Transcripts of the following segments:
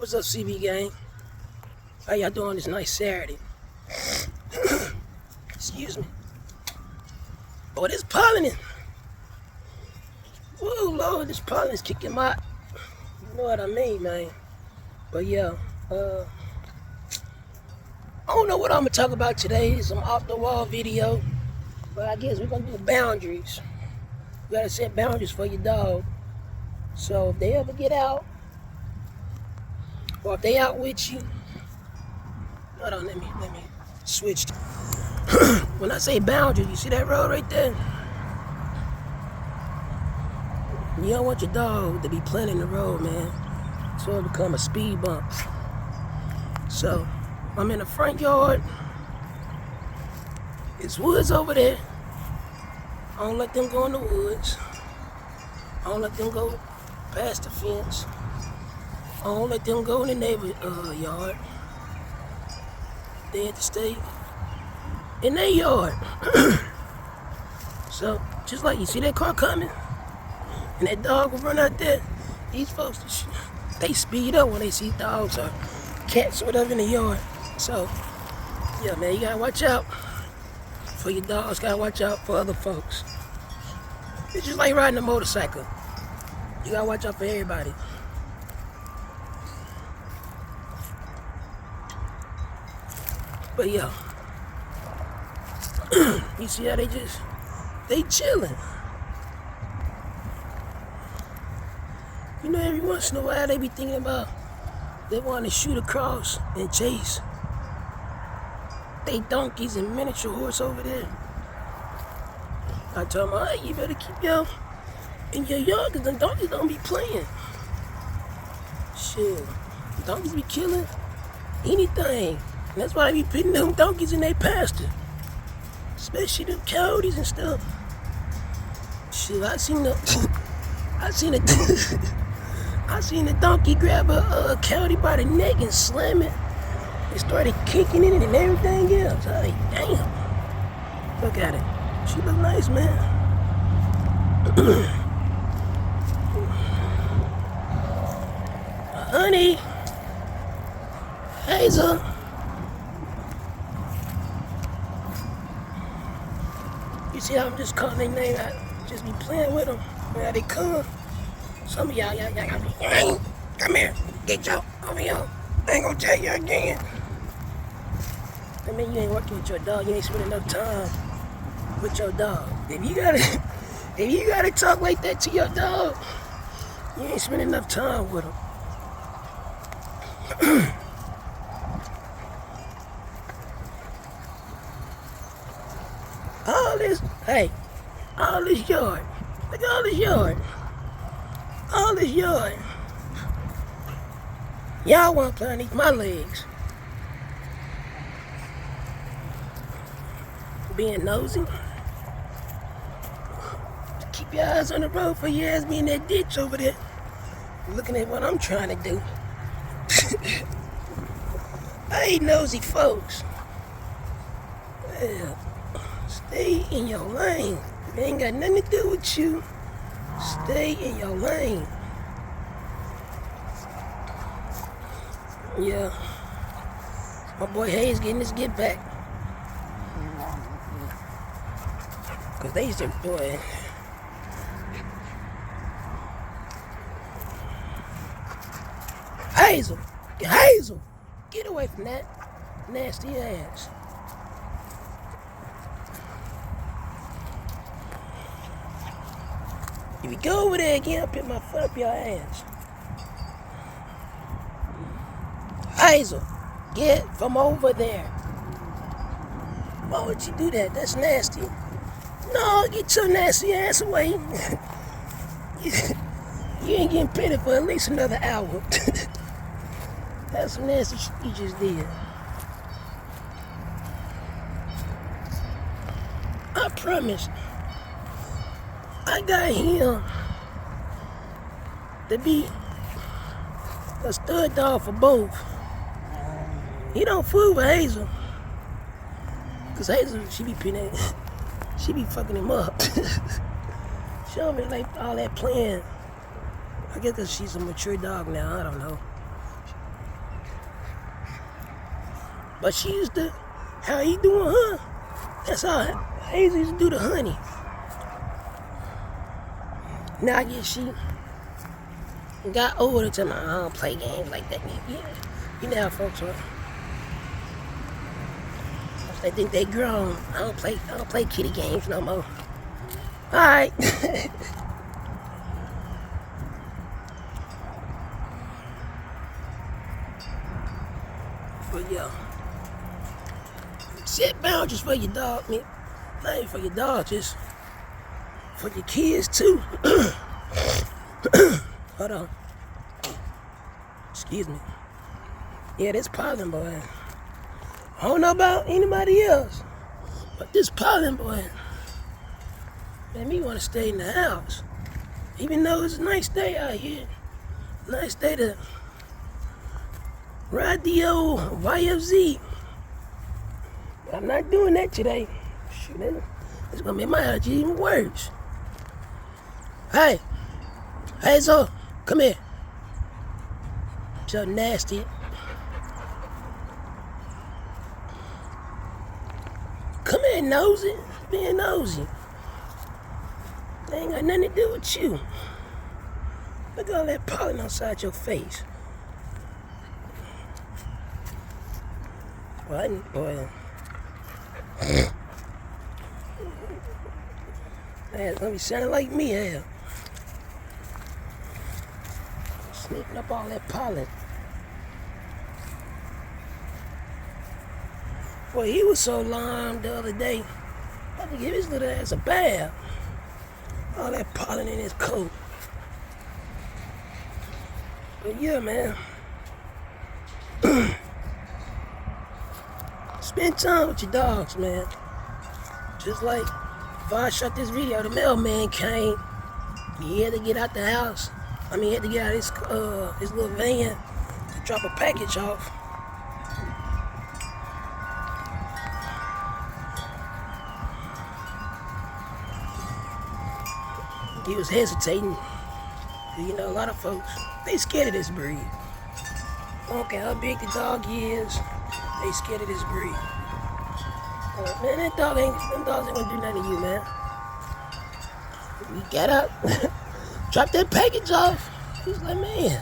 What's up, CB gang? How y'all doing this nice Saturday? Excuse me. Oh, this pollen. Whoa, Lord, this pollen's kicking my... You know what I mean, man. But yeah, I don't know what I'm gonna talk about today. It's some off the wall video. But I guess we're gonna do boundaries. You gotta set boundaries for your dog. So if they ever get out, or if they out with you, hold on, let me switch. When I say boundaries, you see that road right there? You don't want your dog to be playing in the road, man. So it become a speed bump. So I'm in the front yard. It's woods over there. I don't let them go in the woods. I don't let them go past the fence. I don't let them go in the neighbor yard. They have to stay in their yard. So, just like you see that car coming, and that dog will run out there, these folks, they speed up when they see dogs or cats or whatever in the yard. So, yeah, man, you gotta watch out for your dogs, gotta watch out for other folks. It's just like riding a motorcycle. You gotta watch out for everybody. But yeah, you see how they chilling. You know, every once in a while they be thinking about they want to shoot across and chase they donkeys and miniature horse over there. I tell them, hey, you better keep your in your yard, because them donkeys don't be playing. Shit, donkeys be killing anything. And that's why I be putting them donkeys in their pasture. Especially them coyotes and stuff. Shit, I seen the donkey grab a coyote by the neck and slam it. It started kicking in it and everything else. I was like, damn. Look at it. She look nice, man. Honey. Hazel. You see how I'm just calling their name? I just be playing with them. How they come. Some of y'all, come here. Get your over here. I ain't gonna tell you again. I mean, you ain't working with your dog. You ain't spending enough time with your dog. If you gotta talk like that to your dog, you ain't spending enough time with him. All this yard. Look at all this yard. All this yard. Y'all want to play underneath my legs. Being nosy. Keep your eyes on the road for your ass be in that ditch over there. Looking at what I'm trying to do. I ain't nosy folks. Yeah. Stay in your lane. It ain't got nothing to do with you. Stay in your lane. Yeah. My boy Hayes getting his get back. Cause they used to, boy. Hazel, get away from that nasty ass. If you go over there again, I'll put my foot up your ass. Hazel, get from over there. Why would you do that? That's nasty. No, get your nasty ass away. You ain't getting petted for at least another hour. That's some nasty shit you just did. I promise. I got him to be a stud dog for both. He don't fool with Hazel. Cause Hazel, she be fucking him up. She don't really like all that playing. I guess cause she's a mature dog now, I don't know. But she used to, how he doing her, that's how Hazel used to do the honey. Now I guess she got older to my, I don't play games like that. Yeah, you know how folks are. They think they grown. I don't play kitty games no more. Alright. But yeah. Set boundaries for your dog, man. Not even for your dog, just for your kids too. Hold on. Excuse me. Yeah, this pollen boy. I don't know about anybody else, but this pollen boy made me want to stay in the house. Even though it's a nice day out here. Nice day to ride the old YFZ. But I'm not doing that today. Shoot, it's gonna make my allergy even worse. Hey, Hazel, come here. So nasty. Come here, nosy. Being nosy. They ain't got nothing to do with you. Look at all that pollen outside your face. Boy. It's gonna be sounding like me, hell. Sneaking up all that pollen. Boy, he was so alarmed the other day. I had to give his little ass a bath. All that pollen in his coat. But yeah, man. Spend time with your dogs, man. Just like if I shot this video, the mailman came. He had to get out the house. He had to get out of his little van to drop a package off. He was hesitating. You know, a lot of folks, they scared of this breed. Okay, how big the dog is, they scared of this breed. Man, them dogs ain't gonna do nothing to you, man. We got up, dropped that package off. He was like, man,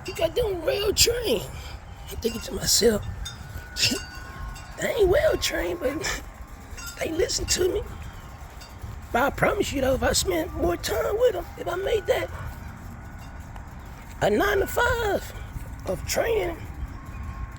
you got them well trained. I'm thinking to myself, they ain't well trained, but they listen to me. But I promise you though, if I spent more time with them, if I made that a 9 to 5 of training,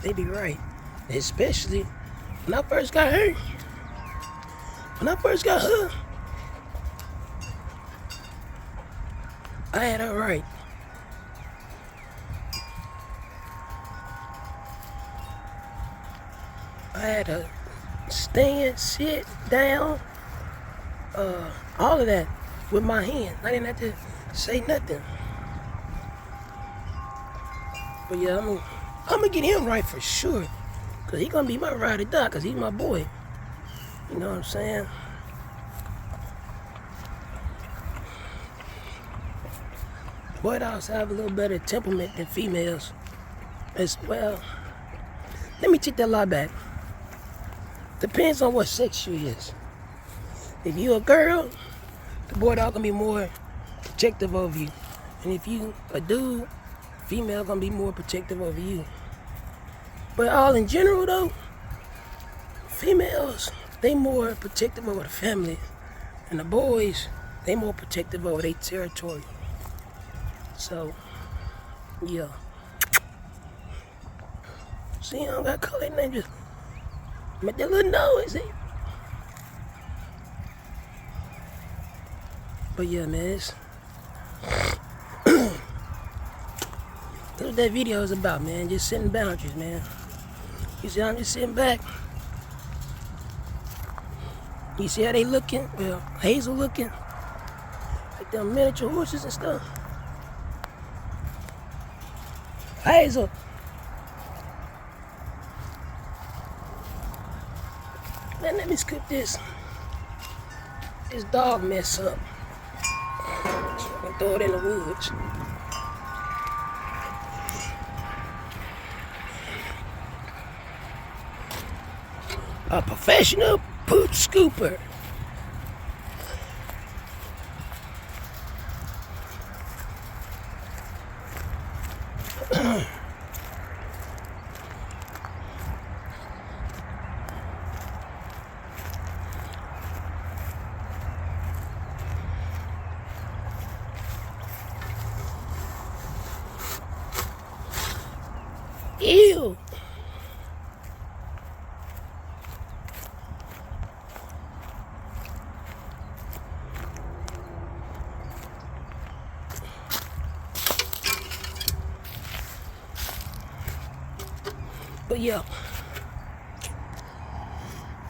they'd be right. Especially when I first got hurt. When I first got hurt, I had her right. I had to stand, sit down, all of that with my hand. I didn't have to say nothing. But yeah, I'm gonna get him right for sure. Cause he gonna be my ride or die, cause he's my boy. You know what I'm saying? Boy dogs have a little better temperament than females as well. Let me take that lie back. Depends on what sex you is. If you a girl, the boy dog gonna be more protective of you. And if you a dude, female gonna be more protective over you. But all in general though, females, they more protective over the family. And the boys, they more protective over their territory. So, yeah. See, I don't gotta call that name, just make that little noise, see? But yeah, man, that's what that video is about, man. Just setting boundaries, man. You see, I'm just sitting back. You see how they looking? Well, Hazel looking. Like them miniature horses and stuff. Hazel. Man, let me scoop this dog mess up. So I can throw it in the woods. A professional poop scooper. Ew. But yeah, I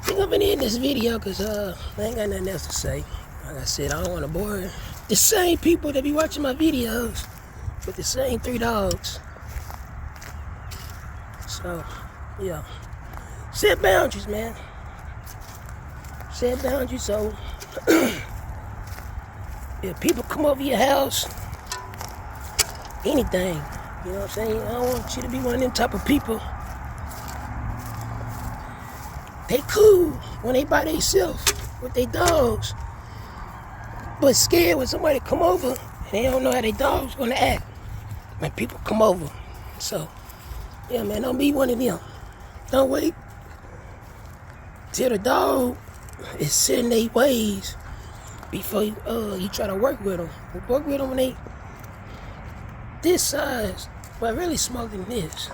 think I'm gonna end this video because I ain't got nothing else to say. Like I said, I don't want to bore the same people that be watching my videos with the same 3 dogs. So, yeah. Set boundaries, man. Set boundaries so if people come over your house, anything, you know what I'm saying? I don't want you to be one of them type of people. They cool when they by themselves with their dogs, but scared when somebody come over and they don't know how their dog's gonna act when people come over. So, yeah, man, don't be one of them. Don't wait till the dog is set in their ways before you try to work with them. Work with them when they this size, but really smaller than this.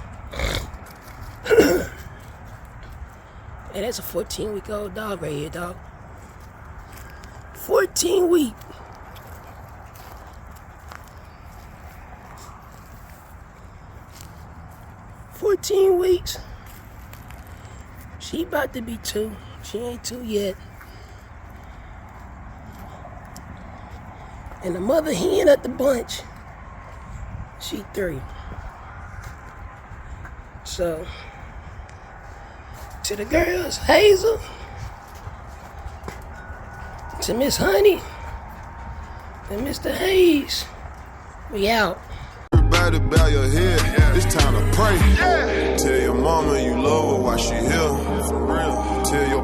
Hey, that's a 14-week-old dog right here, dog. 14 week. Weeks. She about to be 2. She ain't 2 yet. And the mother hen at the bunch, she 3. So, to the girls, Hazel, to Miss Honey, and Mr. Hayes, we out. Everybody bow your head, it's time to pray. Tell your mama you love her while she here. For real. Tell your